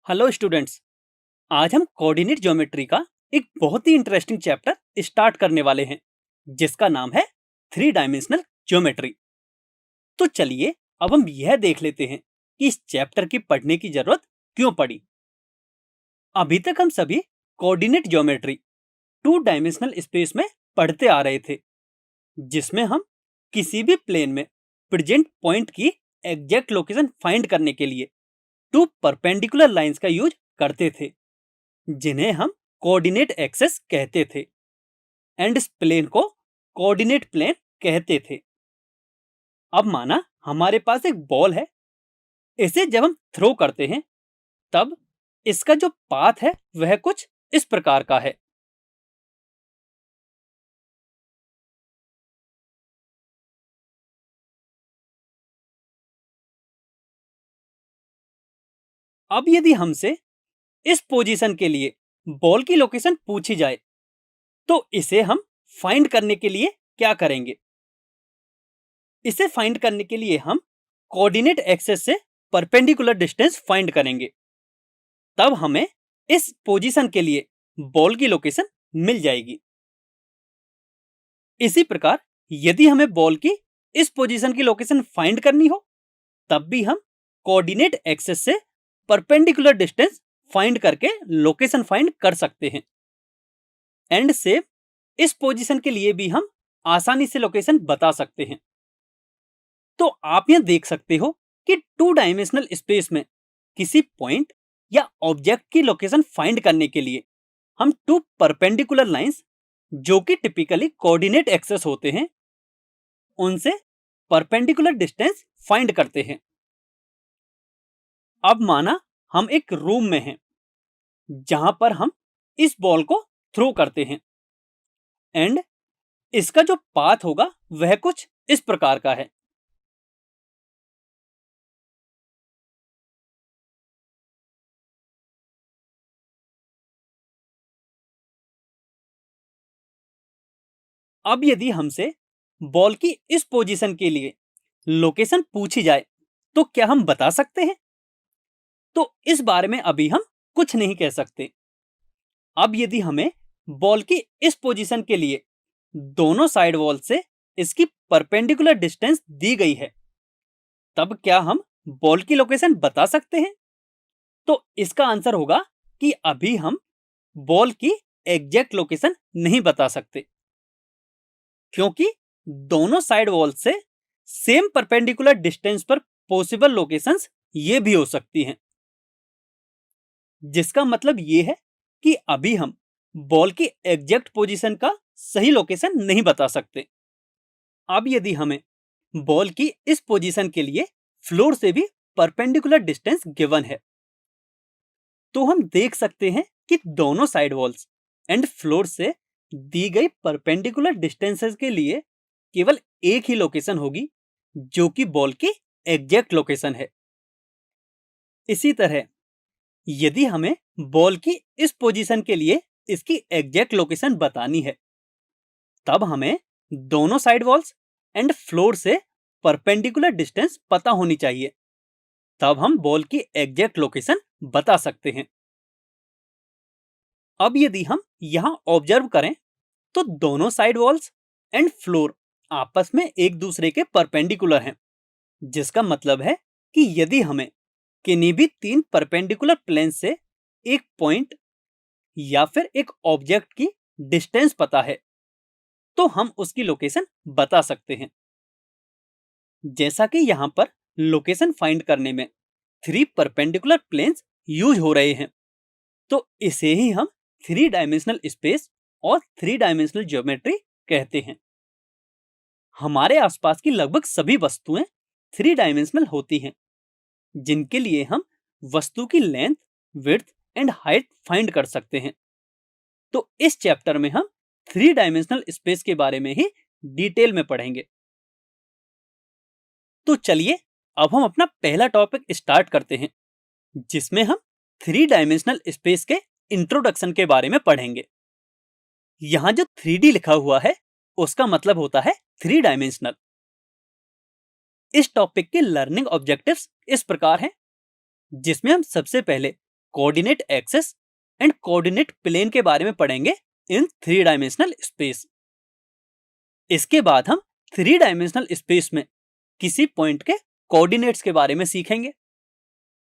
Hello students. आज हम coordinate geometry का एक बहुत ही इंटरेस्टिंग चैप्टर स्टार्ट करने वाले हैं जिसका नाम है थ्री डायमेंशनल ज्योमेट्री। तो चलिए अब हम यह देख लेते हैं कि इस चैप्टर की पढ़ने की जरूरत क्यों पड़ी। अभी तक हम सभी coordinate geometry two dimensional space में पढ़ते आ रहे थे, जिसमें हम किसी भी प्लेन में प्रेजेंट पॉइंट की एग्जैक्ट लोकेशन फाइंड करने के लिए टू परपेंडिकुलर लाइंस का यूज करते थे, जिन्हें हम कोऑर्डिनेट एक्सेस कहते थे एंड इस प्लेन को कोऑर्डिनेट प्लेन कहते थे। अब माना हमारे पास एक बॉल है, इसे जब हम थ्रो करते हैं तब इसका जो पाथ है वह कुछ इस प्रकार का है। अब यदि हमसे इस पोजीशन के लिए बॉल की लोकेशन पूछी जाए तो इसे हम फाइंड करने के लिए क्या करेंगे? इसे फाइंड करने के लिए हम कोऑर्डिनेट एक्सेस से परपेंडिकुलर डिस्टेंस फाइंड करेंगे। तब हमें इस पोजीशन के लिए बॉल की लोकेशन मिल जाएगी। इसी प्रकार यदि हमें बॉल की इस पोजीशन की लोकेशन फाइंड करनी हो तब भी हम कोऑर्डिनेट एक्सेस से परपेंडिकुलर डिस्टेंस फाइंड करके लोकेशन फाइंड कर सकते हैं। एंड सेम इस पोजीशन के लिए भी हम आसानी से लोकेशन बता सकते हैं। तो आप यहां देख सकते हो कि टू डायमेंशनल स्पेस में किसी पॉइंट या ऑब्जेक्ट की लोकेशन फाइंड करने के लिए हम टू परपेंडिकुलर लाइंस, जो कि टिपिकली कोऑर्डिनेट एक्सेस होते हैं, उनसे परपेंडिकुलर डिस्टेंस फाइंड करते हैं। अब माना हम एक रूम में हैं जहां पर हम इस बॉल को थ्रो करते हैं एंड इसका जो पाथ होगा वह कुछ इस प्रकार का है। अब यदि हमसे बॉल की इस पोजीशन के लिए लोकेशन पूछी जाए तो क्या हम बता सकते हैं? तो इस बारे में अभी हम कुछ नहीं कह सकते। अब यदि हमें बॉल की इस पोजीशन के लिए दोनों साइड वॉल से इसकी परपेंडिकुलर डिस्टेंस दी गई है, तब क्या हम बॉल की लोकेशन बता सकते हैं? तो इसका आंसर होगा कि अभी हम बॉल की एग्जैक्ट लोकेशन नहीं बता सकते, क्योंकि दोनों साइड वॉल से सेम परपेंडिकुलर डिस्टेंस पर पॉसिबल लोकेशंस ये भी हो सकती हैं, जिसका मतलब ये है कि अभी हम बॉल की एग्जैक्ट पोजीशन का सही लोकेशन नहीं बता सकते। अब यदि हमें बॉल की इस पोजीशन के लिए फ्लोर से भी परपेंडिकुलर डिस्टेंस गिवन है, तो हम देख सकते हैं कि दोनों साइड वॉल्स एंड फ्लोर से दी गई परपेंडिकुलर डिस्टेंसेस के लिए केवल एक ही लोकेशन होगी, जो कि बॉल की एग्जैक्ट लोकेशन है। इसी तरह यदि हमें बॉल की इस पोजीशन के लिए इसकी एग्जैक्ट लोकेशन बतानी है, तब हमें दोनों साइड वॉल्स एंड फ्लोर से परपेंडिकुलर डिस्टेंस पता होनी चाहिए। तब हम बॉल की एग्जैक्ट लोकेशन बता सकते हैं। अब यदि हम यहां ऑब्जर्व करें तो दोनों साइड वॉल्स एंड फ्लोर आपस में एक दूसरे के परपेंडिकुलर हैं, जिसका मतलब है कि यदि हमें किन्हीं भी तीन परपेंडिकुलर प्लेन से एक पॉइंट या फिर एक ऑब्जेक्ट की डिस्टेंस पता है तो हम उसकी लोकेशन बता सकते हैं। जैसा कि यहां पर लोकेशन फाइंड करने में थ्री परपेंडिकुलर प्लेन्स यूज हो रहे हैं, तो इसे ही हम थ्री डायमेंशनल स्पेस और थ्री डायमेंशनल ज्योमेट्री कहते हैं। हमारे आसपास की लगभग सभी वस्तुएं थ्री डायमेंशनल होती हैं, जिनके लिए हम वस्तु की length, width and height find कर सकते हैं। तो इस चैप्टर में हम थ्री डायमेंशनल स्पेस के बारे में ही डिटेल में पढ़ेंगे। तो चलिए अब हम अपना पहला टॉपिक स्टार्ट करते हैं, जिसमें हम थ्री डायमेंशनल स्पेस के इंट्रोडक्शन के बारे में पढ़ेंगे। यहां जो 3D लिखा हुआ है उसका मतलब होता है थ्री डायमेंशनल। इस टॉपिक के लर्निंग ऑब्जेक्टिव्स इस प्रकार हैं, जिसमें हम सबसे पहले coordinate axes and coordinate plane के बारे में पढ़ेंगे इन 3 डायमेंशनल स्पेस। इसके बाद हम 3 डायमेंशनल स्पेस में किसी पॉइंट के कोऑर्डिनेट्स के बारे में सीखेंगे।